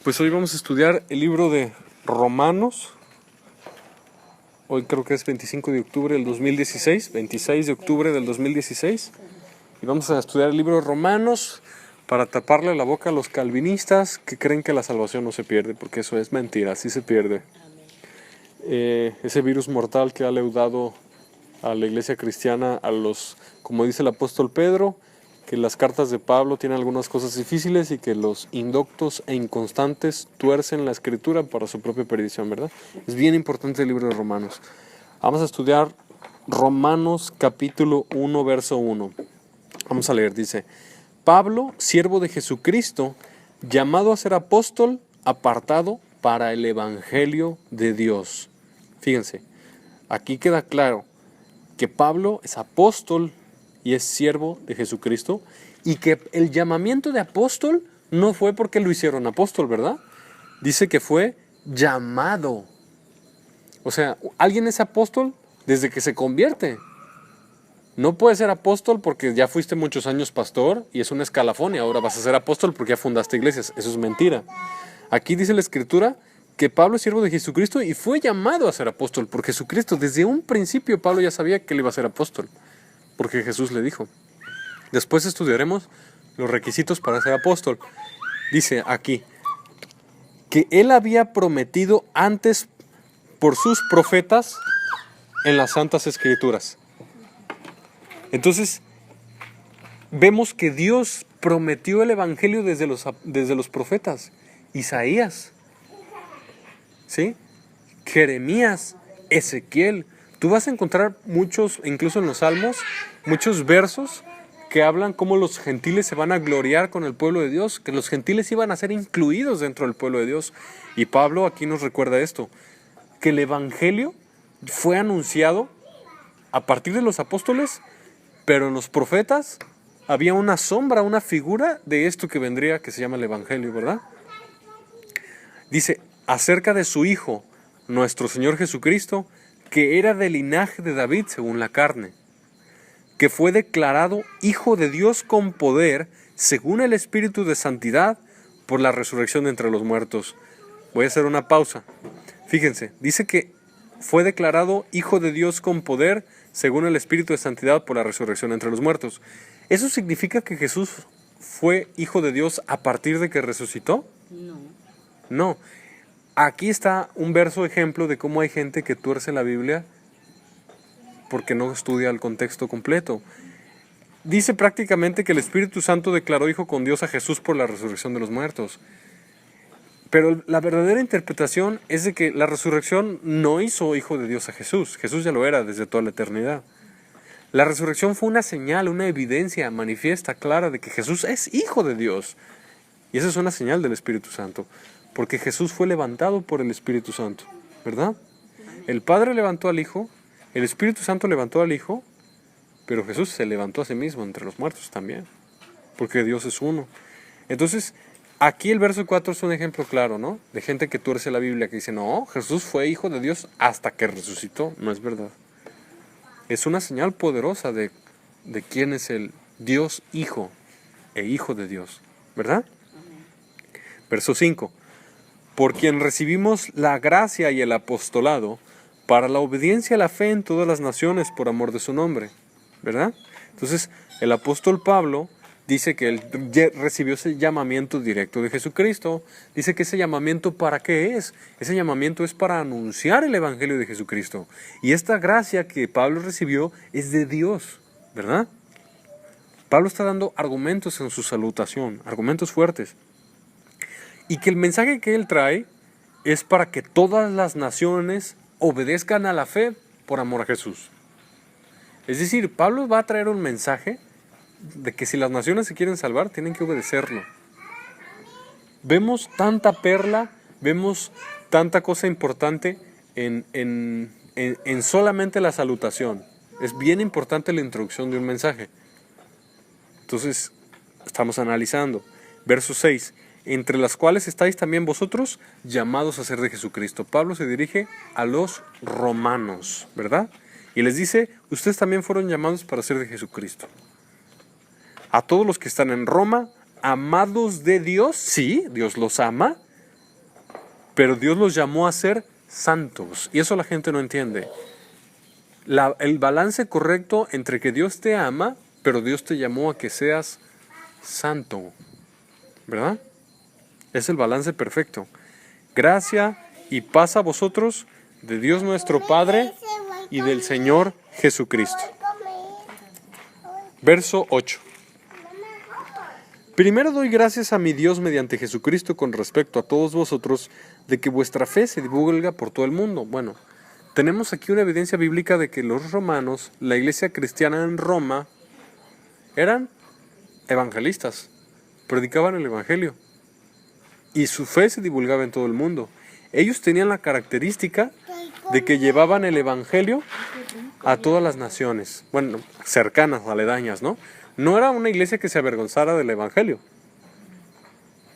Pues hoy vamos a estudiar el libro de Romanos. Hoy creo que es 25 de octubre del 2016, 26 de octubre del 2016. Y vamos a estudiar el libro de Romanos para taparle la boca a los calvinistas que creen que la salvación no se pierde, porque eso es mentira, sí se pierde. Ese virus mortal que ha leudado a la iglesia cristiana, como dice el apóstol Pedro, que las cartas de Pablo tienen algunas cosas difíciles y que los indoctos e inconstantes tuercen la escritura para su propia perdición, ¿verdad? Es bien importante el libro de Romanos. Vamos a estudiar Romanos capítulo 1, verso 1. Vamos a leer, dice: Pablo, siervo de Jesucristo, llamado a ser apóstol, apartado para el evangelio de Dios. Fíjense, aquí queda claro que Pablo es apóstol y es siervo de Jesucristo, y que el llamamiento de apóstol no fue porque lo hicieron apóstol, ¿verdad? Dice que fue llamado. O sea, alguien es apóstol desde que se convierte. No puedes ser apóstol porque ya fuiste muchos años pastor y es un escalafón y ahora vas a ser apóstol porque ya fundaste iglesias. Eso es mentira. Aquí dice la Escritura que Pablo es siervo de Jesucristo y fue llamado a ser apóstol por Jesucristo. Desde un principio Pablo ya sabía que él iba a ser apóstol, porque Jesús le dijo. Después estudiaremos los requisitos para ser apóstol. Dice aquí que él había prometido antes por sus profetas en las Santas Escrituras. Entonces, vemos que Dios prometió el evangelio desde los profetas. Isaías, ¿sí? Jeremías, Ezequiel. Tú vas a encontrar muchos, incluso en los Salmos, muchos versos que hablan cómo los gentiles se van a gloriar con el pueblo de Dios, que los gentiles iban a ser incluidos dentro del pueblo de Dios. Y Pablo aquí nos recuerda esto, que el evangelio fue anunciado a partir de los apóstoles, pero en los profetas había una sombra, una figura de esto que vendría, que se llama el evangelio, ¿verdad? Dice, acerca de su Hijo, nuestro Señor Jesucristo, que era del linaje de David según la carne, que fue declarado Hijo de Dios con poder, según el Espíritu de Santidad, por la resurrección de entre los muertos. Voy a hacer una pausa. Fíjense, dice que fue declarado Hijo de Dios con poder, según el Espíritu de Santidad, por la resurrección entre los muertos. ¿Eso significa que Jesús fue Hijo de Dios a partir de que resucitó? No. Aquí está un verso ejemplo de cómo hay gente que tuerce la Biblia porque no estudia el contexto completo. Dice prácticamente que el Espíritu Santo declaró hijo con Dios a Jesús por la resurrección de los muertos. Pero la verdadera interpretación es de que la resurrección no hizo hijo de Dios a Jesús. Jesús ya lo era desde toda la eternidad. La resurrección fue una señal, una evidencia manifiesta, clara, de que Jesús es hijo de Dios. Y esa es una señal del Espíritu Santo, porque Jesús fue levantado por el Espíritu Santo, ¿verdad? El Padre levantó al Hijo, el Espíritu Santo levantó al Hijo, pero Jesús se levantó a sí mismo entre los muertos también, porque Dios es uno. Entonces, aquí el verso 4 es un ejemplo claro, ¿no? De gente que tuerce la Biblia, que dice, no, Jesús fue hijo de Dios hasta que resucitó. No es verdad. Es una señal poderosa de quién es el Dios Hijo e Hijo de Dios, ¿verdad? Verso 5. Por quien recibimos la gracia y el apostolado para la obediencia a la fe en todas las naciones por amor de su nombre, ¿verdad? Entonces, el apóstol Pablo dice que él recibió ese llamamiento directo de Jesucristo. Dice que ese llamamiento, ¿para qué es? Ese llamamiento es para anunciar el evangelio de Jesucristo. Y esta gracia que Pablo recibió es de Dios, ¿verdad? Pablo está dando argumentos en su salutación, argumentos fuertes. Y que el mensaje que él trae es para que todas las naciones obedezcan a la fe por amor a Jesús. Es decir, Pablo va a traer un mensaje de que si las naciones se quieren salvar, tienen que obedecerlo. Vemos tanta perla, vemos tanta cosa importante en solamente la salutación. Es bien importante la introducción de un mensaje. Entonces, estamos analizando. Verso 6. Entre las cuales estáis también vosotros llamados a ser de Jesucristo. Pablo se dirige a los romanos, ¿verdad? Y les dice, ustedes también fueron llamados para ser de Jesucristo. A todos los que están en Roma, amados de Dios, sí, Dios los ama, pero Dios los llamó a ser santos. Y eso la gente no entiende. El balance correcto entre que Dios te ama, pero Dios te llamó a que seas santo, ¿verdad? Es el balance perfecto. Gracia y paz a vosotros de Dios nuestro Padre y del Señor Jesucristo. Verso 8. Primero doy gracias a mi Dios mediante Jesucristo con respecto a todos vosotros, de que vuestra fe se divulga por todo el mundo. Bueno, tenemos aquí una evidencia bíblica de que los romanos, la iglesia cristiana en Roma, eran evangelistas, predicaban el evangelio y su fe se divulgaba en todo el mundo. Ellos tenían la característica de que llevaban el evangelio a todas las naciones, bueno, cercanas, aledañas, ¿no? No era una iglesia que se avergonzara del evangelio,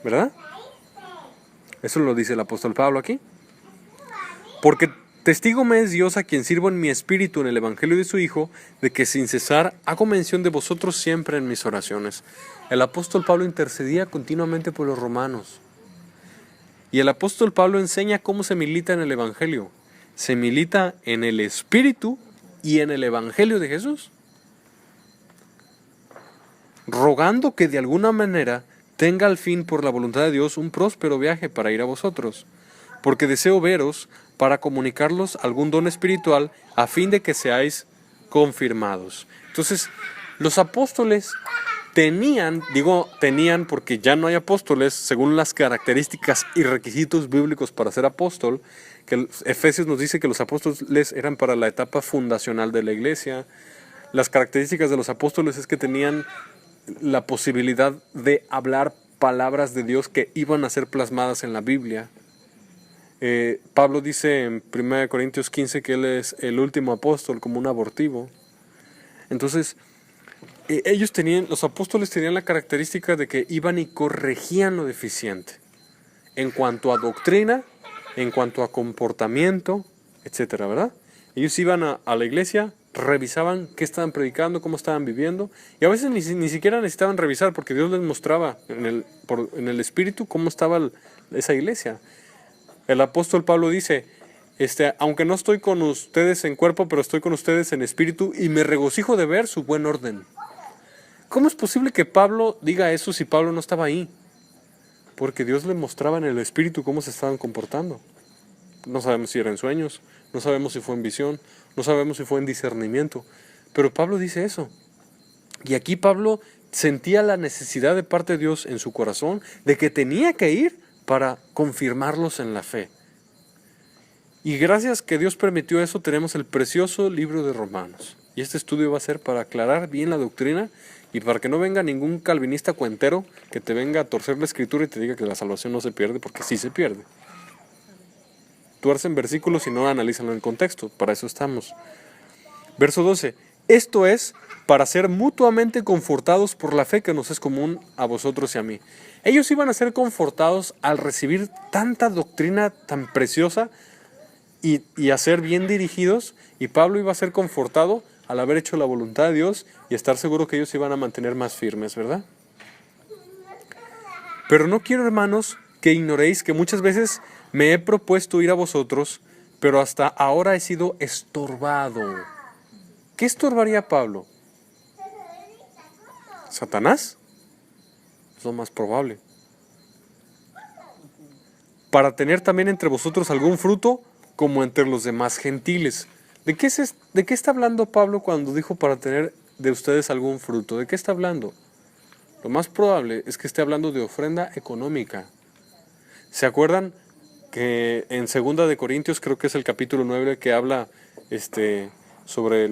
¿verdad? Eso lo dice el apóstol Pablo aquí. Porque testigo me es Dios, a quien sirvo en mi espíritu en el evangelio de su Hijo, de que sin cesar hago mención de vosotros siempre en mis oraciones. El apóstol Pablo intercedía continuamente por los romanos. Y el apóstol Pablo enseña cómo se milita en el evangelio. Se milita en el espíritu y en el evangelio de Jesús, rogando que de alguna manera tenga al fin por la voluntad de Dios un próspero viaje para ir a vosotros, porque deseo veros para comunicarlos algún don espiritual a fin de que seáis confirmados. Entonces, los apóstoles tenían porque ya no hay apóstoles, según las características y requisitos bíblicos para ser apóstol, que Efesios nos dice que los apóstoles eran para la etapa fundacional de la iglesia. Las características de los apóstoles es que tenían la posibilidad de hablar palabras de Dios que iban a ser plasmadas en la Biblia. Pablo dice en 1 Corintios 15 que él es el último apóstol, como un abortivo. Entonces, los apóstoles tenían la característica de que iban y corregían lo deficiente en cuanto a doctrina, en cuanto a comportamiento, etcétera, ¿verdad? Ellos iban a la iglesia, revisaban qué estaban predicando, cómo estaban viviendo, y a veces ni siquiera necesitaban revisar, porque Dios les mostraba en el Espíritu cómo estaba esa iglesia. El apóstol Pablo dice, aunque no estoy con ustedes en cuerpo, pero estoy con ustedes en espíritu, y me regocijo de ver su buen orden. ¿Cómo es posible que Pablo diga eso si Pablo no estaba ahí? Porque Dios le mostraba en el Espíritu cómo se estaban comportando. No sabemos si eran sueños, no sabemos si fue en visión, no sabemos si fue en discernimiento, pero Pablo dice eso. Y aquí Pablo sentía la necesidad de parte de Dios en su corazón de que tenía que ir para confirmarlos en la fe. Y gracias que Dios permitió eso, tenemos el precioso libro de Romanos. Y este estudio va a ser para aclarar bien la doctrina y para que no venga ningún calvinista cuentero que te venga a torcer la escritura y te diga que la salvación no se pierde, porque sí se pierde. Tuercen versículos y no analizan en contexto, para eso estamos. Verso 12. Esto es para ser mutuamente confortados por la fe que nos es común a vosotros y a mí. Ellos iban a ser confortados al recibir tanta doctrina tan preciosa y a ser bien dirigidos, y Pablo iba a ser confortado al haber hecho la voluntad de Dios y estar seguro que ellos se iban a mantener más firmes, ¿verdad? Pero no quiero, hermanos, que ignoréis que muchas veces me he propuesto ir a vosotros, pero hasta ahora he sido estorbado. ¿Qué estorbaría a Pablo? ¿Satanás? Es lo más probable. Para tener también entre vosotros algún fruto, como entre los demás gentiles. ¿De qué está hablando Pablo cuando dijo para tener de ustedes algún fruto? ¿De qué está hablando? Lo más probable es que esté hablando de ofrenda económica. ¿Se acuerdan que en 2 de Corintios, creo que es el capítulo 9, que habla sobre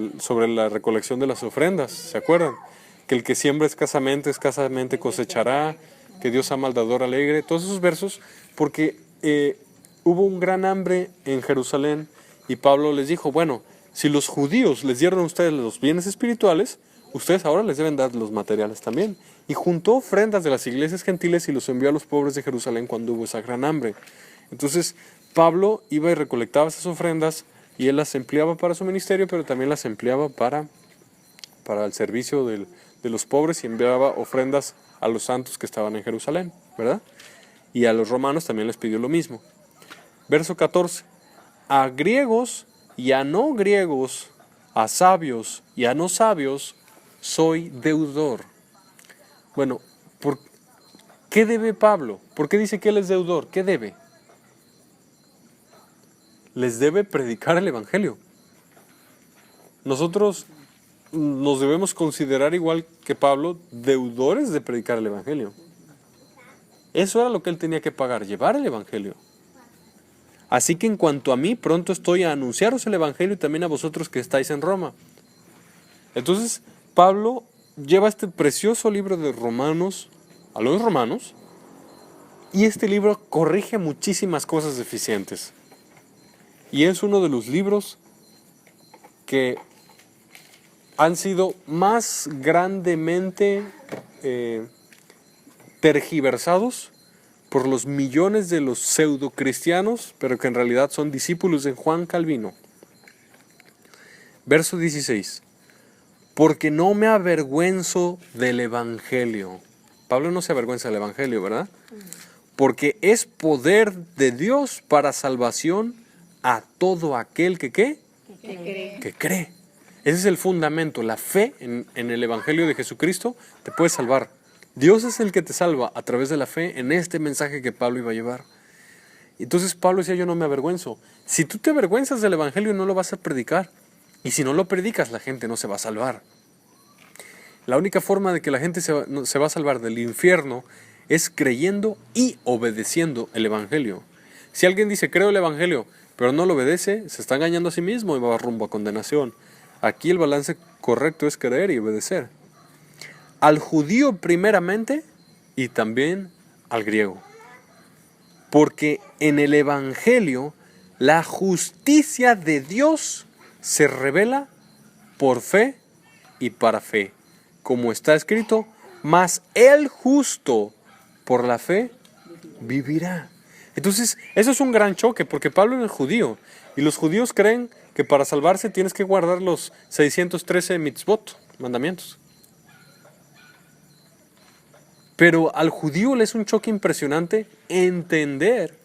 la recolección de las ofrendas? ¿Se acuerdan? Que el que siembra escasamente cosechará, que Dios ama al dador alegre, todos esos versos, porque hubo un gran hambre en Jerusalén y Pablo les dijo, bueno, si los judíos les dieron a ustedes los bienes espirituales, ustedes ahora les deben dar los materiales también. Y juntó ofrendas de las iglesias gentiles y los envió a los pobres de Jerusalén cuando hubo esa gran hambre. Entonces Pablo iba y recolectaba esas ofrendas y él las empleaba para su ministerio, pero también las empleaba para el servicio de los pobres, y enviaba ofrendas a los santos que estaban en Jerusalén, ¿verdad? Y a los romanos también les pidió lo mismo. Verso 14. A griegos y a no griegos, a sabios y a no sabios, soy deudor. Bueno, ¿por qué debe Pablo? ¿Por qué dice que él es deudor? ¿Qué debe? Les debe predicar el Evangelio. Nosotros nos debemos considerar igual que Pablo, deudores de predicar el Evangelio. Eso era lo que él tenía que pagar, llevar el Evangelio. Así que en cuanto a mí, pronto estoy a anunciaros el Evangelio y también a vosotros que estáis en Roma. Entonces, Pablo lleva este precioso libro de Romanos a los romanos, y este libro corrige muchísimas cosas deficientes. Y es uno de los libros que han sido más grandemente tergiversados por los millones de los pseudo cristianos, pero que en realidad son discípulos de Juan Calvino. Verso 16. Porque no me avergüenzo del Evangelio. Pablo no se avergüenza del Evangelio, ¿verdad? Porque es poder de Dios para salvación a todo aquel que ¿qué? Que cree. Ese es el fundamento, la fe en el Evangelio de Jesucristo te puede salvar. Dios es el que te salva a través de la fe en este mensaje que Pablo iba a llevar. Entonces Pablo decía, yo no me avergüenzo. Si tú te avergüenzas del Evangelio no lo vas a predicar. Y si no lo predicas, la gente no se va a salvar. La única forma de que la gente se va a salvar del infierno es creyendo y obedeciendo el Evangelio. Si alguien dice, creo el Evangelio, pero no lo obedece, se está engañando a sí mismo y va rumbo a condenación. Aquí el balance correcto es creer y obedecer. Al judío primeramente y también al griego. Porque en el Evangelio la justicia de Dios se revela por fe y para fe. Como está escrito, mas el justo por la fe vivirá. Entonces, eso es un gran choque, porque Pablo es judío, y los judíos creen que para salvarse tienes que guardar los 613 mitzvot, mandamientos. Pero al judío le es un choque impresionante entender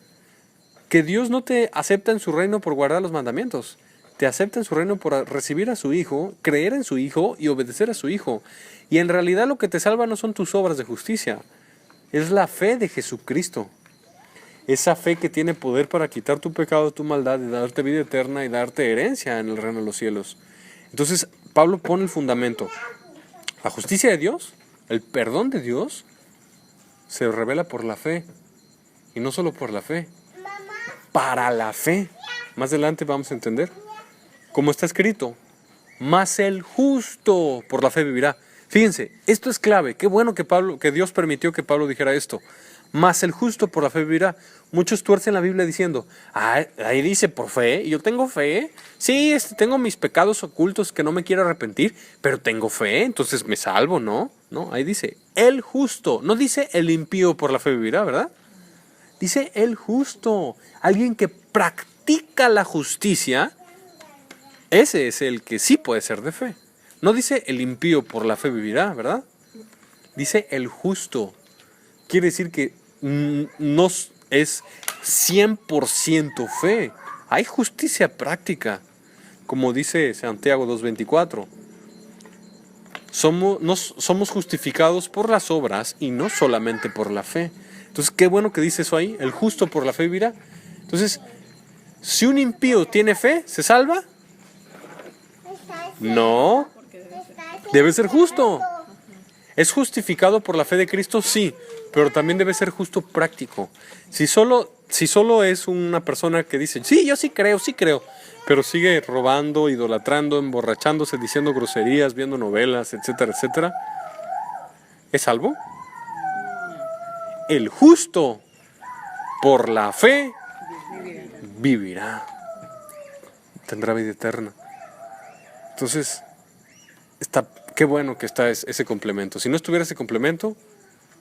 que Dios no te acepta en su reino por guardar los mandamientos. Te acepta en su reino por recibir a su Hijo, creer en su Hijo y obedecer a su Hijo. Y en realidad lo que te salva no son tus obras de justicia, es la fe de Jesucristo. Esa fe que tiene poder para quitar tu pecado, tu maldad, y darte vida eterna y darte herencia en el reino de los cielos. Entonces Pablo pone el fundamento. La justicia de Dios, el perdón de Dios, se revela por la fe. Y no solo por la fe, para la fe. Más adelante vamos a entender. Como está escrito, mas el justo por la fe vivirá. Fíjense, esto es clave. Qué bueno que Dios permitió que Pablo dijera esto. Mas el justo por la fe vivirá. Muchos tuercen la Biblia diciendo, ahí dice por fe, y yo tengo fe. Sí, tengo mis pecados ocultos que no me quiero arrepentir, pero tengo fe, entonces me salvo, ¿no? No, ahí dice, el justo. No dice el impío por la fe vivirá, ¿verdad? Dice el justo. Alguien que practica la justicia, ese es el que sí puede ser de fe. No dice el impío por la fe vivirá, ¿verdad? Dice el justo. Quiere decir que no es 100% fe. Hay justicia práctica. Como dice Santiago 2:24. Somos justificados por las obras y no solamente por la fe. Entonces, qué bueno que dice eso ahí. El justo por la fe vivirá. Entonces, si un impío tiene fe, ¿se salva? No. Debe ser justo. ¿Es justificado por la fe de Cristo? Sí, pero también debe ser justo práctico. Si solo es una persona que dice, sí, yo sí creo, pero sigue robando, idolatrando, emborrachándose, diciendo groserías, viendo novelas, etcétera, etcétera, ¿es salvo? El justo por la fe vivirá. Tendrá vida eterna. Entonces, qué bueno que está ese complemento. Si no estuviera ese complemento,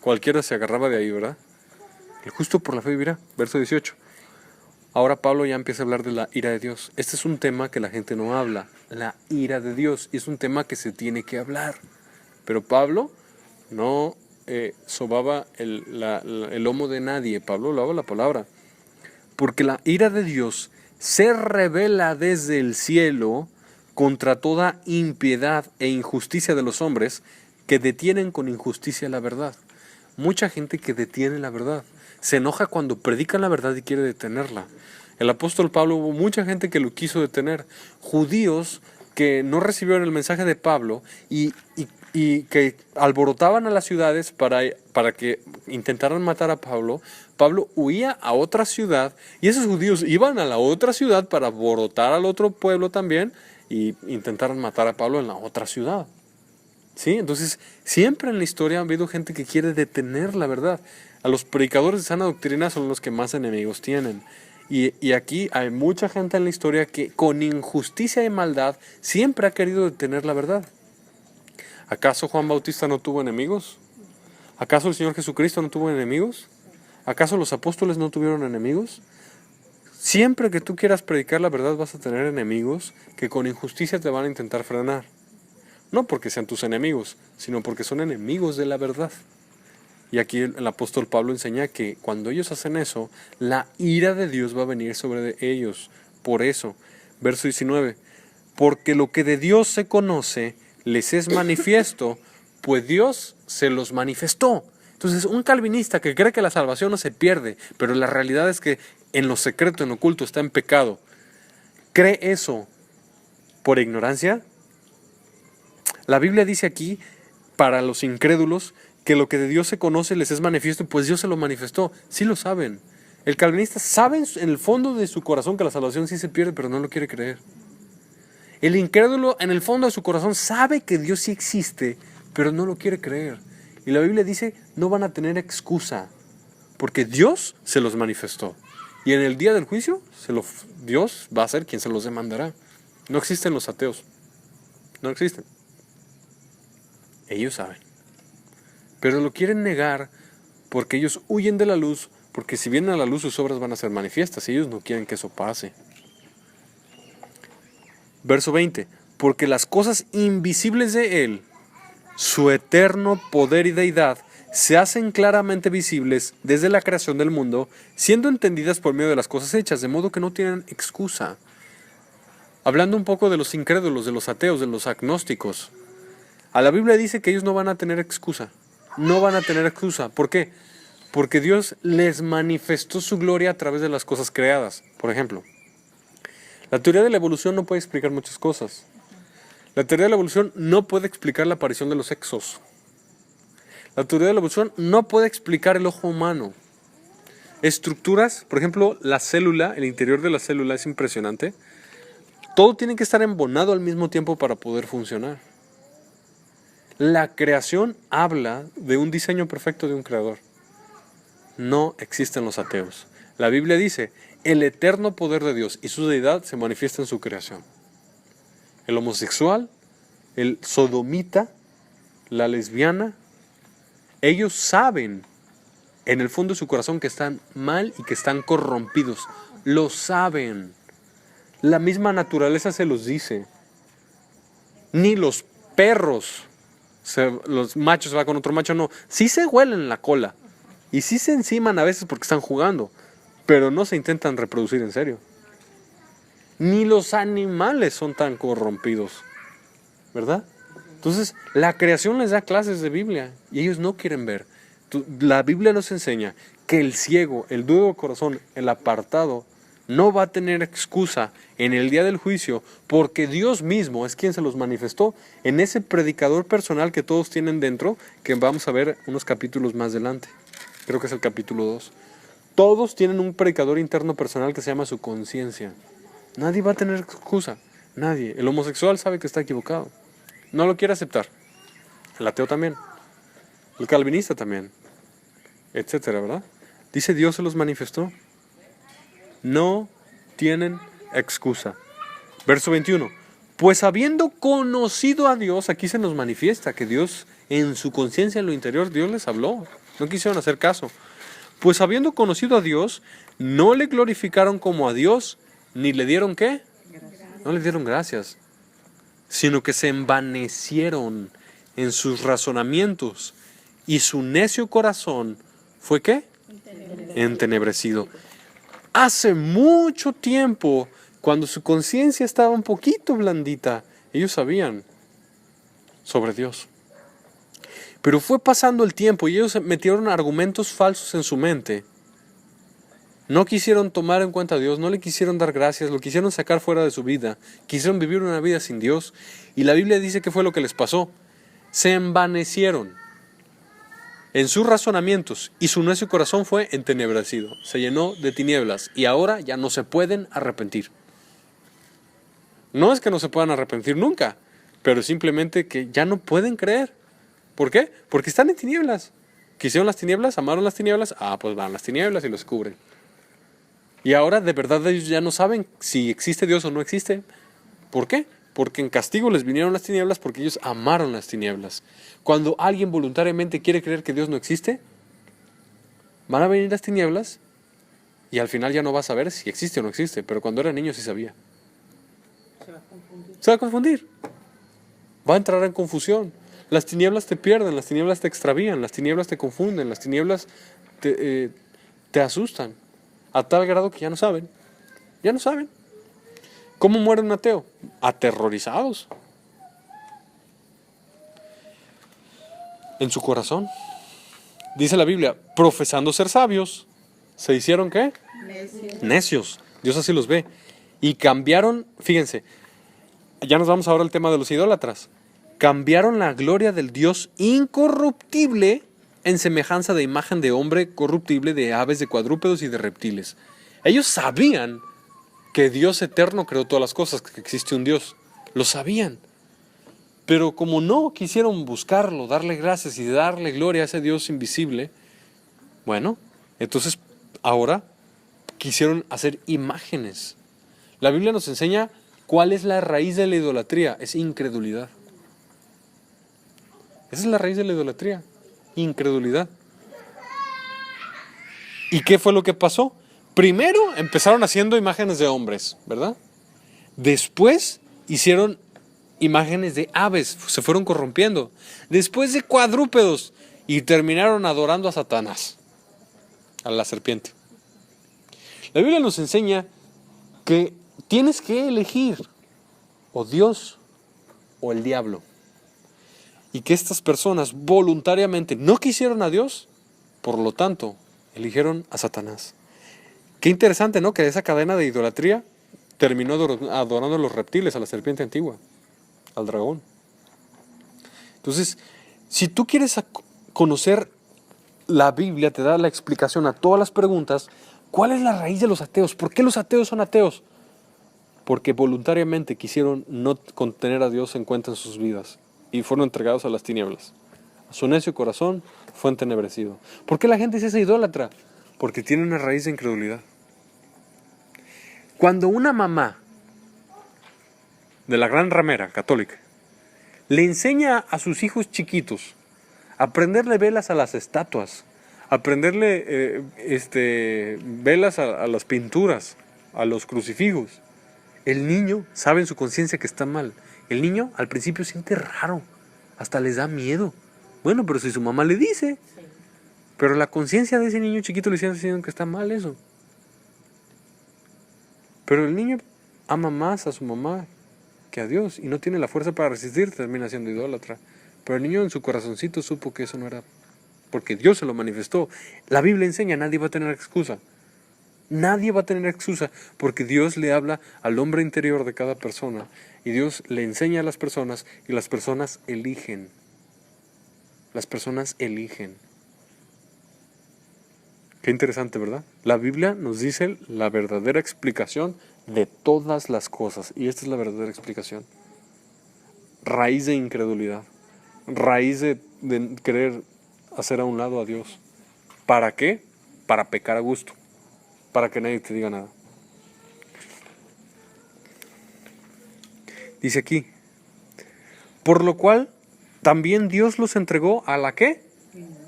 cualquiera se agarraba de ahí, ¿verdad? El justo por la fe vivirá. Verso 18. Ahora Pablo ya empieza a hablar de la ira de Dios. Este es un tema que la gente no habla. La ira de Dios. Y es un tema que se tiene que hablar. Pero Pablo no sobaba el lomo de nadie. Pablo hablaba la palabra. porque la ira de Dios se revela desde el cielo contra toda impiedad e injusticia de los hombres que detienen con injusticia la verdad. Mucha gente que detiene la verdad. Se enoja cuando predican la verdad y quiere detenerla. El apóstol Pablo, hubo mucha gente que lo quiso detener. Judíos que no recibieron el mensaje de Pablo y que alborotaban a las ciudades para que intentaran matar a Pablo. Pablo huía a otra ciudad y esos judíos iban a la otra ciudad para alborotar al otro pueblo también y intentaron matar a Pablo en la otra ciudad. ¿Sí? Entonces, siempre en la historia ha habido gente que quiere detener la verdad. A los predicadores de sana doctrina son los que más enemigos tienen. Y aquí hay mucha gente en la historia que con injusticia y maldad siempre ha querido detener la verdad. ¿Acaso Juan Bautista no tuvo enemigos? ¿Acaso el Señor Jesucristo no tuvo enemigos? ¿Acaso los apóstoles no tuvieron enemigos? Siempre que tú quieras predicar la verdad vas a tener enemigos que con injusticia te van a intentar frenar. No porque sean tus enemigos, sino porque son enemigos de la verdad. Y aquí el apóstol Pablo enseña que cuando ellos hacen eso, la ira de Dios va a venir sobre ellos. Por eso, verso 19, porque lo que de Dios se conoce les es manifiesto, pues Dios se los manifestó. Entonces, un calvinista que cree que la salvación no se pierde, pero la realidad es que en lo secreto, en lo oculto, está en pecado, ¿cree eso por ignorancia? La Biblia dice aquí, para los incrédulos, que lo que de Dios se conoce les es manifiesto, pues Dios se lo manifestó. Sí lo saben. El calvinista sabe en el fondo de su corazón que la salvación sí se pierde, pero no lo quiere creer. El incrédulo en el fondo de su corazón sabe que Dios sí existe, pero no lo quiere creer. Y la Biblia dice, no van a tener excusa, porque Dios se los manifestó. Y en el día del juicio, Dios va a ser quien se los demandará. No existen los ateos. No existen. Ellos saben. Pero lo quieren negar porque ellos huyen de la luz, porque si vienen a la luz sus obras van a ser manifiestas y ellos no quieren que eso pase. Verso 20, porque las cosas invisibles de Él, su eterno poder y deidad, se hacen claramente visibles desde la creación del mundo, siendo entendidas por medio de las cosas hechas, de modo que no tienen excusa. Hablando un poco de los incrédulos, de los ateos, de los agnósticos, a la Biblia dice que ellos no van a tener excusa. No van a tener excusa. ¿Por qué? Porque Dios les manifestó su gloria a través de las cosas creadas. Por ejemplo, la teoría de la evolución no puede explicar muchas cosas. La teoría de la evolución no puede explicar la aparición de los sexos. La teoría de la evolución no puede explicar el ojo humano. Estructuras, por ejemplo, la célula, el interior de la célula es impresionante. Todo tiene que estar embonado al mismo tiempo para poder funcionar. La creación habla de un diseño perfecto de un creador. No existen los ateos. La Biblia dice, el eterno poder de Dios y su deidad se manifiesta en su creación. El homosexual, el sodomita, la lesbiana, ellos saben en el fondo de su corazón que están mal y que están corrompidos. Lo saben. La misma naturaleza se los dice. Ni los perros, los machos van con otro macho, no. Sí se huelen la cola y sí se enciman a veces porque están jugando, pero no se intentan reproducir en serio. Ni los animales son tan corrompidos, ¿verdad? Entonces, la creación les da clases de Biblia y ellos no quieren ver. La Biblia nos enseña que el ciego, el duro de corazón, el apartado, no va a tener excusa en el día del juicio porque Dios mismo es quien se los manifestó en ese predicador personal que todos tienen dentro, que vamos a ver unos capítulos más adelante. Creo que es el capítulo 2. Todos tienen un predicador interno personal que se llama su conciencia. Nadie va a tener excusa. Nadie. El homosexual sabe que está equivocado. No lo quiere aceptar. El ateo también. El calvinista también. Etcétera, ¿verdad? Dice Dios se los manifestó. No tienen excusa. Verso 21. Pues habiendo conocido a Dios, aquí se nos manifiesta que Dios en su conciencia, en lo interior, Dios les habló. No quisieron hacer caso. Pues habiendo conocido a Dios, no le glorificaron como a Dios, ni le dieron ¿qué? No le dieron gracias, sino que se envanecieron en sus razonamientos y su necio corazón fue ¿qué? Entenebrecido. hace mucho tiempo, cuando su conciencia estaba un poquito blandita, ellos sabían sobre Dios. Pero fue pasando el tiempo y ellos metieron argumentos falsos en su mente. No quisieron tomar en cuenta a Dios, no le quisieron dar gracias, lo quisieron sacar fuera de su vida. Quisieron vivir una vida sin Dios. Y la Biblia dice que fue lo que les pasó. Se envanecieron en sus razonamientos y su necio corazón fue entenebrecido. Se llenó de tinieblas y ahora ya no se pueden arrepentir. No es que no se puedan arrepentir nunca, pero simplemente que ya no pueden creer. ¿Por qué? Porque están en tinieblas. Quisieron las tinieblas, amaron las tinieblas, pues van las tinieblas y los cubren. Y ahora de verdad ellos ya no saben si existe Dios o no existe. ¿Por qué? Porque en castigo les vinieron las tinieblas porque ellos amaron las tinieblas. Cuando alguien voluntariamente quiere creer que Dios no existe, van a venir las tinieblas y al final ya no va a saber si existe o no existe. Pero cuando era niño sí sabía. Se va a confundir. Va a entrar en confusión. Las tinieblas te pierden, las tinieblas te extravían, las tinieblas te confunden, las tinieblas te asustan. A tal grado que ya no saben. Ya no saben. ¿Cómo muere un ateo? Aterrorizados. En su corazón. Dice la Biblia, profesando ser sabios, ¿se hicieron qué? Necios. Dios así los ve. Y cambiaron, fíjense, ya nos vamos ahora al tema de los idólatras. Cambiaron la gloria del Dios incorruptible en semejanza de imagen de hombre corruptible, de aves, de cuadrúpedos y de reptiles. Ellos sabían que Dios eterno creó todas las cosas, que existe un Dios. Lo sabían. Pero como no quisieron buscarlo, darle gracias y darle gloria a ese Dios invisible, bueno, entonces ahora quisieron hacer imágenes. La Biblia nos enseña cuál es la raíz de la idolatría. Es incredulidad. Esa es la raíz de la idolatría. Incredulidad. ¿Y qué fue lo que pasó? Primero empezaron haciendo imágenes de hombres, ¿verdad? Después hicieron imágenes de aves, se fueron corrompiendo. Después de cuadrúpedos y terminaron adorando a Satanás, a la serpiente. La Biblia nos enseña que tienes que elegir o Dios o el diablo. Y que estas personas voluntariamente no quisieron a Dios, por lo tanto, eligieron a Satanás. Qué interesante, ¿no? Que esa cadena de idolatría terminó adorando a los reptiles, a la serpiente antigua, al dragón. Entonces, si tú quieres conocer la Biblia, te da la explicación a todas las preguntas. ¿Cuál es la raíz de los ateos? ¿Por qué los ateos son ateos? Porque voluntariamente quisieron no contener a Dios en cuenta en sus vidas. Y fueron entregados a las tinieblas. Su necio corazón fue entenebrecido. ¿Por qué la gente se hace idólatra? Porque tiene una raíz de incredulidad. Cuando una mamá de la gran ramera católica le enseña a sus hijos chiquitos a prenderle velas a las estatuas, a prenderle velas a las pinturas, a los crucifijos, el niño sabe en su conciencia que está mal. El niño al principio siente raro, hasta les da miedo. Bueno, pero si su mamá le dice, pero la conciencia de ese niño chiquito le está diciendo que está mal eso. Pero el niño ama más a su mamá que a Dios y no tiene la fuerza para resistir, termina siendo idólatra. Pero el niño en su corazoncito supo que eso no era, porque Dios se lo manifestó. La Biblia enseña, nadie va a tener excusa. Nadie va a tener excusa porque Dios le habla al hombre interior de cada persona y Dios le enseña a las personas y las personas eligen. Las personas eligen. Qué interesante, ¿verdad? La Biblia nos dice la verdadera explicación de todas las cosas y esta es la verdadera explicación. Raíz de incredulidad, raíz de querer hacer a un lado a Dios. ¿Para qué? Para pecar a gusto. Para que nadie te diga nada. Dice aquí, por lo cual también Dios los entregó a la ¿qué?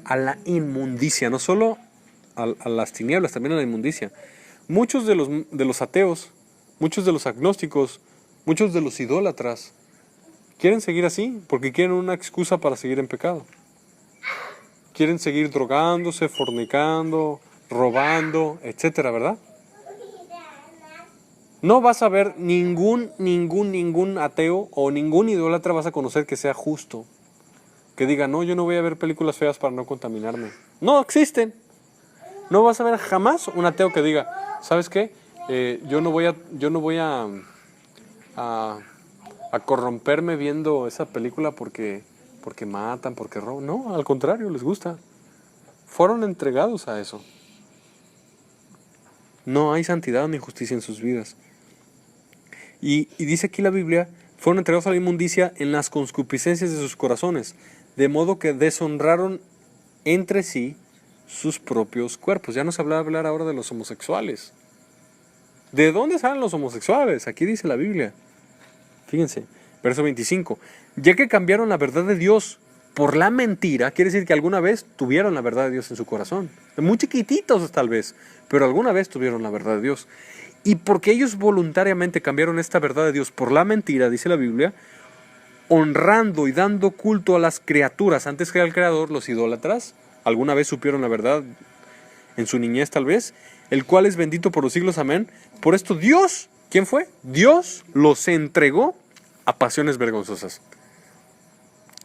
A la inmundicia, no solo a las tinieblas, también a la inmundicia. Muchos de los ateos, muchos de los agnósticos, muchos de los idólatras quieren seguir así porque quieren una excusa para seguir en pecado. Quieren seguir drogándose, fornicando, robando, etcétera, ¿verdad? No vas a ver ningún ateo o ningún idólatra vas a conocer que sea justo. Que diga, no, yo no voy a ver películas feas para no contaminarme. No existen. No vas a ver jamás un ateo que diga, ¿sabes qué? Yo no voy a corromperme viendo esa película porque matan, porque roban. No, al contrario, les gusta. Fueron entregados a eso. No hay santidad ni justicia en sus vidas. Y dice aquí la Biblia, fueron entregados a la inmundicia en las concupiscencias de sus corazones, de modo que deshonraron entre sí sus propios cuerpos. Ya nos hablar ahora de los homosexuales. ¿De dónde salen los homosexuales? Aquí dice la Biblia. Fíjense, verso 25. Ya que cambiaron la verdad de Dios por la mentira, quiere decir que alguna vez tuvieron la verdad de Dios en su corazón. Muy chiquititos tal vez, pero alguna vez tuvieron la verdad de Dios. Y porque ellos voluntariamente cambiaron esta verdad de Dios por la mentira, dice la Biblia, honrando y dando culto a las criaturas antes que al Creador, los idólatras, alguna vez supieron la verdad en su niñez tal vez, el cual es bendito por los siglos, amén. Por esto Dios, ¿quién fue? Dios los entregó a pasiones vergonzosas.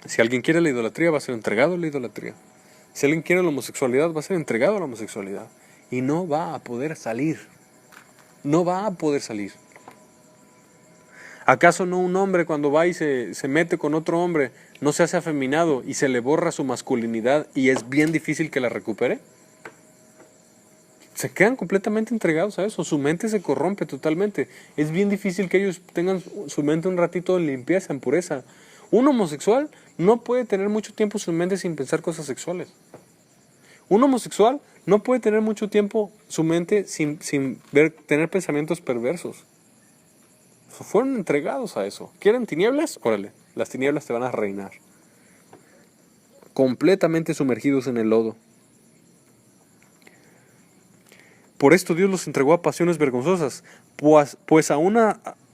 Si alguien quiere la idolatría, va a ser entregado a la idolatría. Si alguien quiere la homosexualidad, va a ser entregado a la homosexualidad. Y no va a poder salir. No va a poder salir. ¿Acaso no un hombre cuando va y se mete con otro hombre, no se hace afeminado y se le borra su masculinidad y es bien difícil que la recupere? Se quedan completamente entregados a eso. Su mente se corrompe totalmente. Es bien difícil que ellos tengan su mente un ratito en limpieza, en pureza. Un homosexual no puede tener mucho tiempo su mente sin pensar cosas sexuales. Un homosexual no puede tener mucho tiempo su mente sin tener pensamientos perversos. Fueron entregados a eso. ¿Quieren tinieblas? Órale, las tinieblas te van a reinar. Completamente sumergidos en el lodo. Por esto Dios los entregó a pasiones vergonzosas, pues aún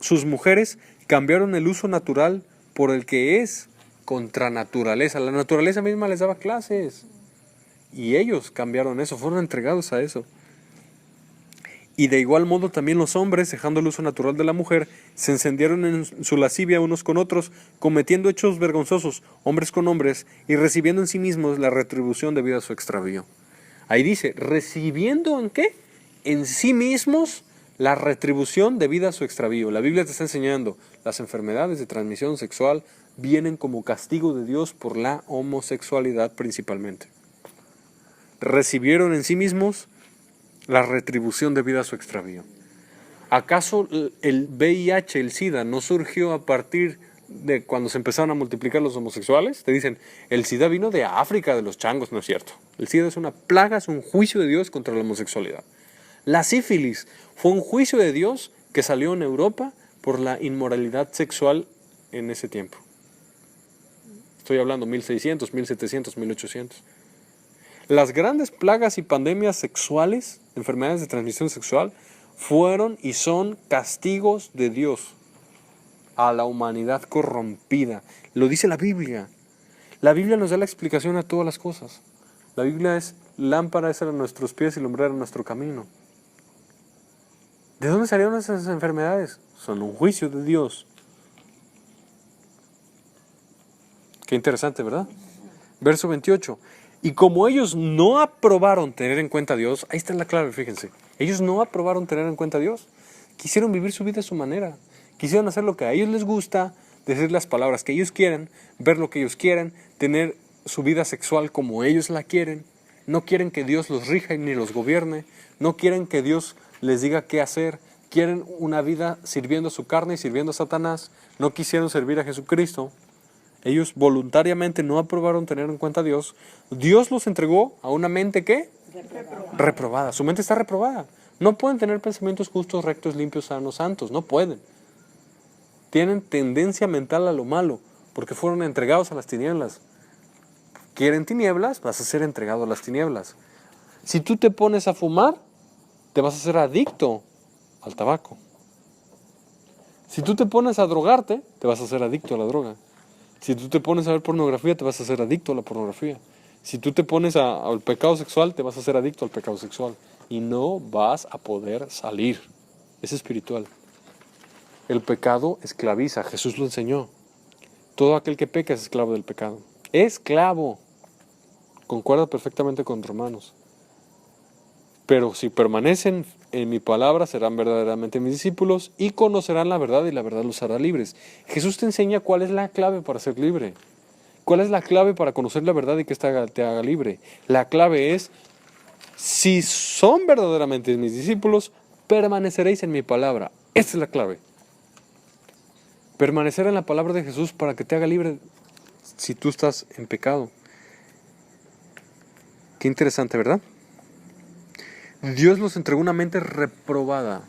sus mujeres cambiaron el uso natural por el que es contra naturaleza. La naturaleza misma les daba clases. Y ellos cambiaron eso, fueron entregados a eso. Y de igual modo también los hombres, dejando el uso natural de la mujer, se encendieron en su lascivia unos con otros, cometiendo hechos vergonzosos, hombres con hombres, y recibiendo en sí mismos la retribución debida a su extravío. Ahí dice, ¿recibiendo en qué? En sí mismos la retribución debida a su extravío. La Biblia te está enseñando, las enfermedades de transmisión sexual vienen como castigo de Dios por la homosexualidad principalmente. Recibieron en sí mismos la retribución debida a su extravío. ¿Acaso el VIH, el SIDA, no surgió a partir de cuando se empezaron a multiplicar los homosexuales? Te dicen, el SIDA vino de África, de los changos. No es cierto. El SIDA es una plaga, es un juicio de Dios contra la homosexualidad. La sífilis fue un juicio de Dios que salió en Europa por la inmoralidad sexual en ese tiempo. Estoy hablando 1600, 1700, 1800. Las grandes plagas y pandemias sexuales, enfermedades de transmisión sexual, fueron y son castigos de Dios a la humanidad corrompida. Lo dice la Biblia. La Biblia nos da la explicación a todas las cosas. La Biblia es lámpara a nuestros pies y lumbrera a nuestro camino. ¿De dónde salieron esas enfermedades? Son un juicio de Dios. Qué interesante, ¿verdad? Verso 28. Y como ellos no aprobaron tener en cuenta a Dios, ahí está la clave, fíjense. Ellos no aprobaron tener en cuenta a Dios. Quisieron vivir su vida a su manera. Quisieron hacer lo que a ellos les gusta, decir las palabras que ellos quieren, ver lo que ellos quieren, tener su vida sexual como ellos la quieren. No quieren que Dios los rija ni los gobierne. No quieren que Dios les diga qué hacer. Quieren una vida sirviendo a su carne y sirviendo a Satanás. No quisieron servir a Jesucristo. Ellos voluntariamente no aprobaron tener en cuenta a Dios. Dios los entregó a una mente ¿qué? Reprobada. Su mente está reprobada. No pueden tener pensamientos justos, rectos, limpios, sanos, santos. No pueden. Tienen tendencia mental a lo malo porque fueron entregados a las tinieblas. ¿Quieren tinieblas? Vas a ser entregado a las tinieblas. Si tú te pones a fumar, te vas a ser adicto al tabaco. Si tú te pones a drogarte, te vas a ser adicto a la droga. Si tú te pones a ver pornografía, te vas a ser adicto a la pornografía. Si tú te pones al pecado sexual, te vas a ser adicto al pecado sexual. Y no vas a poder salir. Es espiritual. El pecado esclaviza, Jesús lo enseñó. Todo aquel que peca es esclavo del pecado. Esclavo. Concuerda perfectamente con Romanos. Pero si permanecen en mi palabra, serán verdaderamente mis discípulos y conocerán la verdad y la verdad los hará libres. Jesús te enseña cuál es la clave para ser libre. ¿Cuál es la clave para conocer la verdad y que te haga libre? La clave es, si son verdaderamente mis discípulos, permaneceréis en mi palabra. Esa es la clave. Permanecer en la palabra de Jesús para que te haga libre si tú estás en pecado. Qué interesante, ¿verdad? Dios nos entregó una mente reprobada.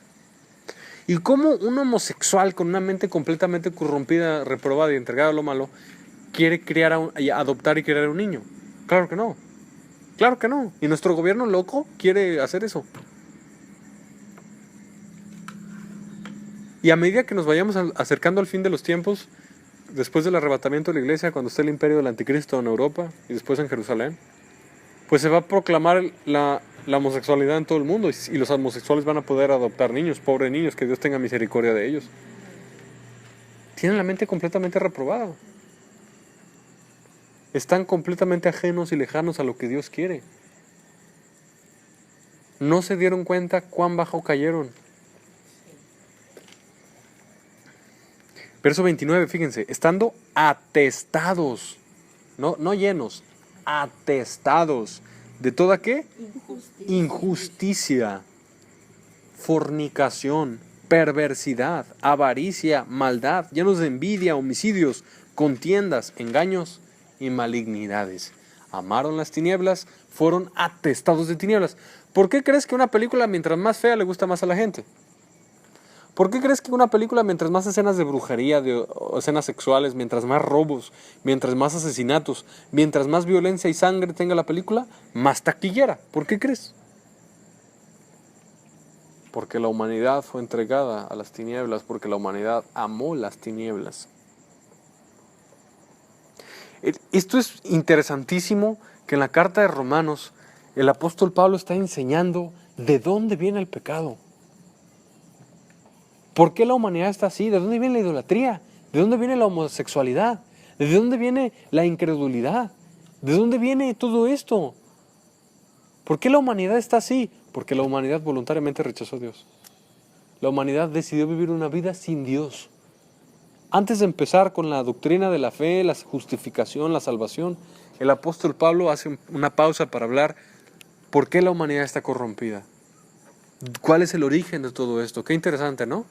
¿Y cómo un homosexual con una mente completamente corrompida, reprobada y entregada a lo malo, quiere adoptar y criar a un niño? Claro que no. Claro que no. Y nuestro gobierno loco quiere hacer eso. Y a medida que nos vayamos acercando al fin de los tiempos, después del arrebatamiento de la iglesia, cuando esté el imperio del anticristo en Europa y después en Jerusalén, pues se va a proclamar la homosexualidad en todo el mundo y los homosexuales van a poder adoptar niños, pobres niños, que Dios tenga misericordia de ellos. Tienen la mente completamente reprobada. Están completamente ajenos y lejanos a lo que Dios quiere. No se dieron cuenta cuán bajo cayeron. Verso 29, fíjense, estando atestados, no llenos, atestados. ¿De toda qué? Injusticia, fornicación, perversidad, avaricia, maldad, llenos de envidia, homicidios, contiendas, engaños y malignidades. Amaron las tinieblas, fueron atestados de tinieblas. ¿Por qué crees que una película mientras más fea le gusta más a la gente? ¿Por qué crees que una película, mientras más escenas de brujería, de escenas sexuales, mientras más robos, mientras más asesinatos, mientras más violencia y sangre tenga la película, más taquillera? ¿Por qué crees? Porque la humanidad fue entregada a las tinieblas, porque la humanidad amó las tinieblas. Esto es interesantísimo, que en la carta de Romanos el apóstol Pablo está enseñando de dónde viene el pecado. ¿Por qué la humanidad está así? ¿De dónde viene la idolatría? ¿De dónde viene la homosexualidad? ¿De dónde viene la incredulidad? ¿De dónde viene todo esto? ¿Por qué la humanidad está así? Porque la humanidad voluntariamente rechazó a Dios. La humanidad decidió vivir una vida sin Dios. Antes de empezar con la doctrina de la fe, la justificación, la salvación, el apóstol Pablo hace una pausa para hablar por qué la humanidad está corrompida. ¿Cuál es el origen de todo esto? Qué interesante, ¿no?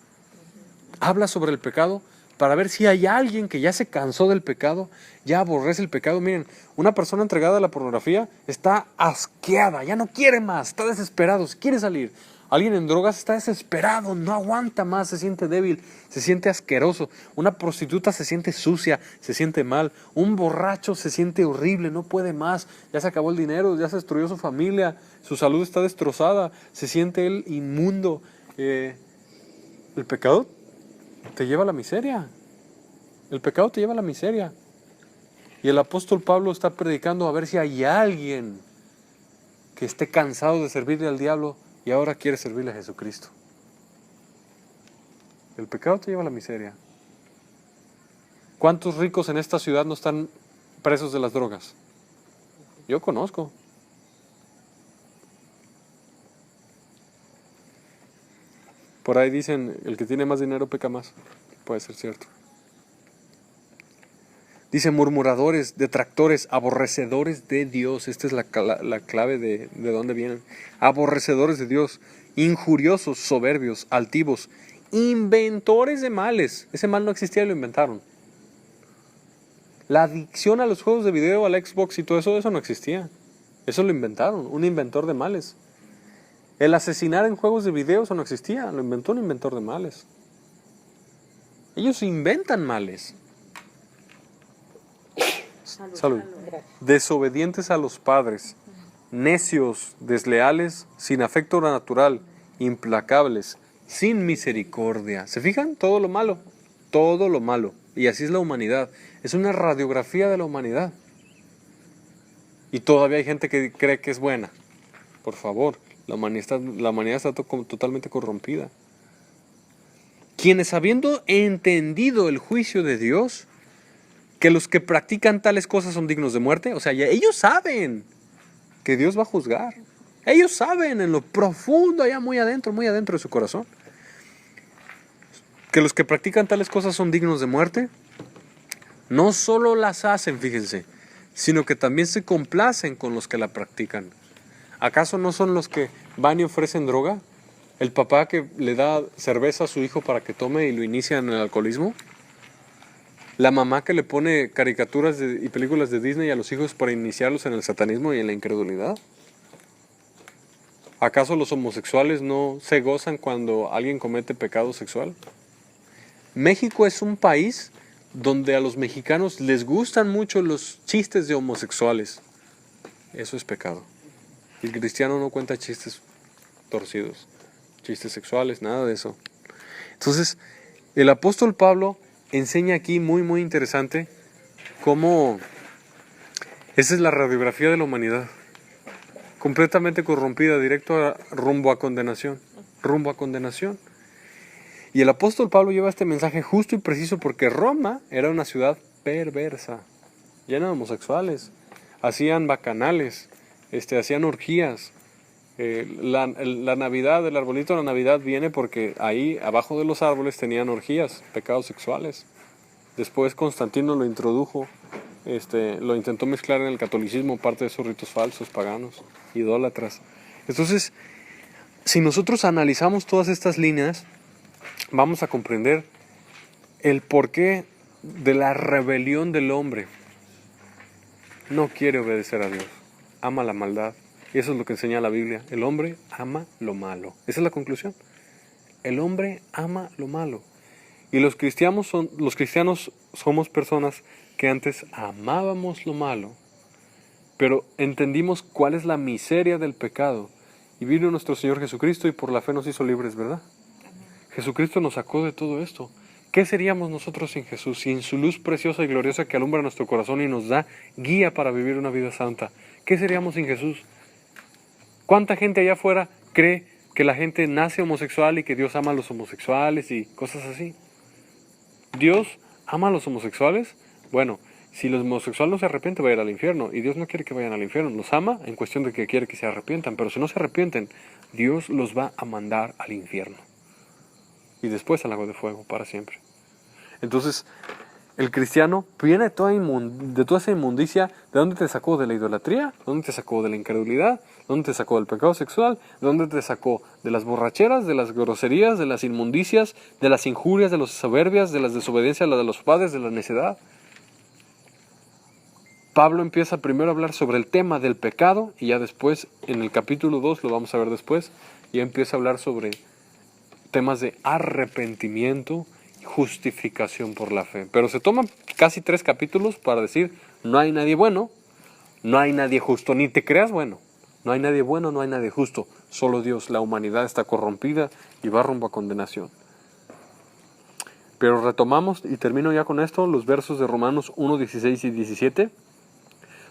Habla sobre el pecado para ver si hay alguien que ya se cansó del pecado, ya aborrece el pecado. Miren, una persona entregada a la pornografía está asqueada, ya no quiere más, está desesperado, quiere salir. Alguien en drogas está desesperado, no aguanta más, se siente débil, se siente asqueroso. Una prostituta se siente sucia, se siente mal. Un borracho se siente horrible, no puede más. Ya se acabó el dinero, ya se destruyó su familia, su salud está destrozada, se siente él inmundo. El pecado te lleva a la miseria. El pecado te lleva a la miseria. Y el apóstol Pablo está predicando a ver si hay alguien que esté cansado de servirle al diablo y ahora quiere servirle a Jesucristo. El pecado te lleva a la miseria. ¿Cuántos ricos en esta ciudad no están presos de las drogas? Yo conozco. Por ahí dicen, el que tiene más dinero peca más. Puede ser cierto. Dice murmuradores, detractores, aborrecedores de Dios. Esta es la clave de dónde vienen. Aborrecedores de Dios, injuriosos, soberbios, altivos, inventores de males. Ese mal no existía y lo inventaron. La adicción a los juegos de video, al Xbox y todo eso, eso no existía. Eso lo inventaron, un inventor de males. El asesinar en juegos de video, eso no existía, lo inventó un inventor de males. Ellos inventan males. Salud. Desobedientes a los padres, necios, desleales, sin afecto natural, implacables, sin misericordia. ¿Se fijan? Todo lo malo. Todo lo malo. Y así es la humanidad. Es una radiografía de la humanidad. Y todavía hay gente que cree que es buena. Por favor, la humanidad está totalmente corrompida. quienes habiendo entendido el juicio de Dios, que los que practican tales cosas son dignos de muerte, o sea, ya ellos saben que Dios va a juzgar. Ellos saben en lo profundo, allá muy adentro de su corazón, que los que practican tales cosas son dignos de muerte. No solo las hacen, fíjense, sino que también se complacen con los que la practican. ¿Acaso no son los que van y ofrecen droga? ¿El papá que le da cerveza a su hijo para que tome y lo inicia en el alcoholismo? ¿La mamá que le pone caricaturas y películas de Disney a los hijos para iniciarlos en el satanismo y en la incredulidad? ¿Acaso los homosexuales no se gozan cuando alguien comete pecado sexual? México es un país donde a los mexicanos les gustan mucho los chistes de homosexuales. Eso es pecado. El cristiano no cuenta chistes torcidos, chistes sexuales, nada de eso. Entonces, el apóstol Pablo enseña aquí muy interesante cómo esa es la radiografía de la humanidad. Completamente corrompida, rumbo a condenación. Y el apóstol Pablo lleva este mensaje justo y preciso porque Roma era una ciudad perversa, llena de homosexuales, hacían bacanales, hacían orgías. La Navidad, el arbolito de la Navidad viene porque ahí abajo de los árboles tenían orgías, pecados sexuales. Después Constantino lo introdujo, lo intentó mezclar en el catolicismo, parte de esos ritos falsos, paganos, idólatras. Entonces, si nosotros analizamos todas estas líneas, vamos a comprender el porqué de la rebelión del hombre. No quiere obedecer a Dios, ama la maldad. Y eso es lo que enseña la Biblia. El hombre ama lo malo. Esa es la conclusión. El hombre ama lo malo. Y los cristianos somos personas que antes amábamos lo malo, pero entendimos cuál es la miseria del pecado. Y vino nuestro Señor Jesucristo y por la fe nos hizo libres, ¿verdad? Jesucristo nos sacó de todo esto. ¿Qué seríamos nosotros sin Jesús? Sin su luz preciosa y gloriosa que alumbra nuestro corazón y nos da guía para vivir una vida santa. ¿Qué seríamos sin Jesús? ¿Cuánta gente allá afuera cree que la gente nace homosexual y que Dios ama a los homosexuales y cosas así? ¿Dios ama a los homosexuales? Bueno, si los homosexuales no se arrepienten, va a ir al infierno. Y Dios no quiere que vayan al infierno. Los ama en cuestión de que quiere que se arrepientan. Pero si no se arrepienten, Dios los va a mandar al infierno. Y después al lago de fuego para siempre. Entonces, el cristiano viene de toda esa inmundicia. ¿De dónde te sacó? ¿De la idolatría? ¿De dónde te sacó? ¿De la incredulidad? ¿De dónde te sacó? ¿Del pecado sexual? ¿De dónde te sacó? ¿De las borracheras? ¿De las groserías? ¿De las inmundicias? ¿De las injurias? ¿De las soberbias? ¿De las desobediencias de los padres? ¿De la necedad? Pablo empieza primero a hablar sobre el tema del pecado y ya después, en el capítulo 2, lo vamos a ver después, ya empieza a hablar sobre temas de arrepentimiento y justificación por la fe. Pero se toman casi 3 capítulos para decir, no hay nadie bueno, no hay nadie justo, ni te creas bueno. No hay nadie bueno, no hay nadie justo, solo Dios. La humanidad está corrompida y va rumbo a condenación. Pero retomamos, y termino ya con esto, los versos de Romanos 1, 16 y 17.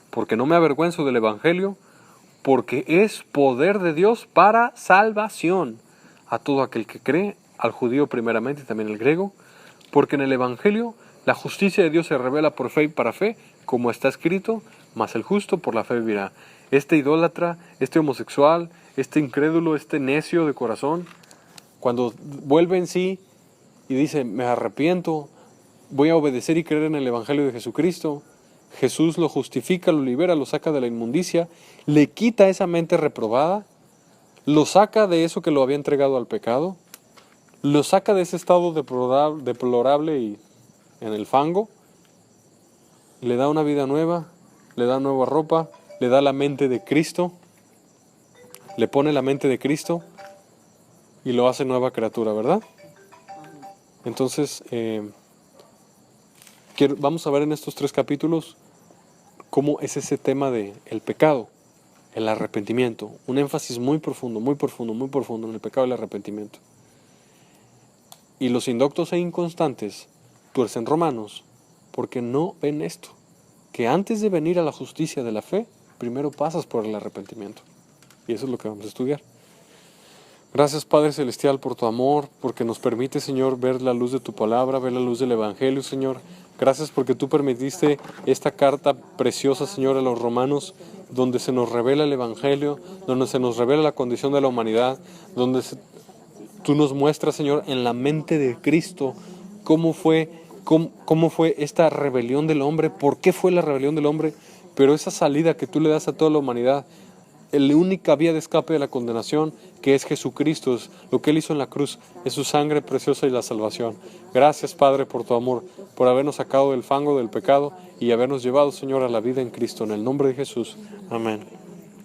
Porque no me avergüenzo del Evangelio, porque es poder de Dios para salvación a todo aquel que cree, al judío primeramente y también al griego, porque en el Evangelio la justicia de Dios se revela por fe y para fe, como está escrito, mas el justo por la fe vivirá. Este idólatra, este homosexual, este incrédulo, este necio de corazón, cuando vuelve en sí y dice, me arrepiento, voy a obedecer y creer en el Evangelio de Jesucristo, Jesús lo justifica, lo libera, lo saca de la inmundicia, le quita esa mente reprobada, lo saca de eso que lo había entregado al pecado, lo saca de ese estado deplorable y en el fango, le da una vida nueva, le da nueva ropa, le da la mente de Cristo, le pone la mente de Cristo y lo hace nueva criatura, ¿verdad? Entonces, vamos a ver en estos 3 capítulos cómo es ese tema del pecado, el arrepentimiento, un énfasis muy profundo en el pecado y el arrepentimiento. Y los indoctos e inconstantes tuercen romanos porque no ven esto, que antes de venir a la justicia de la fe, primero pasas por el arrepentimiento. Y eso es lo que vamos a estudiar. Gracias, Padre Celestial, por tu amor, porque nos permite, Señor, ver la luz de tu palabra, ver la luz del Evangelio, Señor. Gracias porque tú permitiste esta carta preciosa, Señor, a los romanos, donde se nos revela el Evangelio, donde se nos revela la condición de la humanidad, donde tú nos muestras, Señor, en la mente de Cristo, cómo fue esta rebelión del hombre, por qué fue la rebelión del hombre, pero esa salida que tú le das a toda la humanidad, la única vía de escape de la condenación, que es Jesucristo, es lo que Él hizo en la cruz, es su sangre preciosa y la salvación. Gracias, Padre, por tu amor, por habernos sacado del fango del pecado y habernos llevado, Señor, a la vida en Cristo. En el nombre de Jesús. Amén.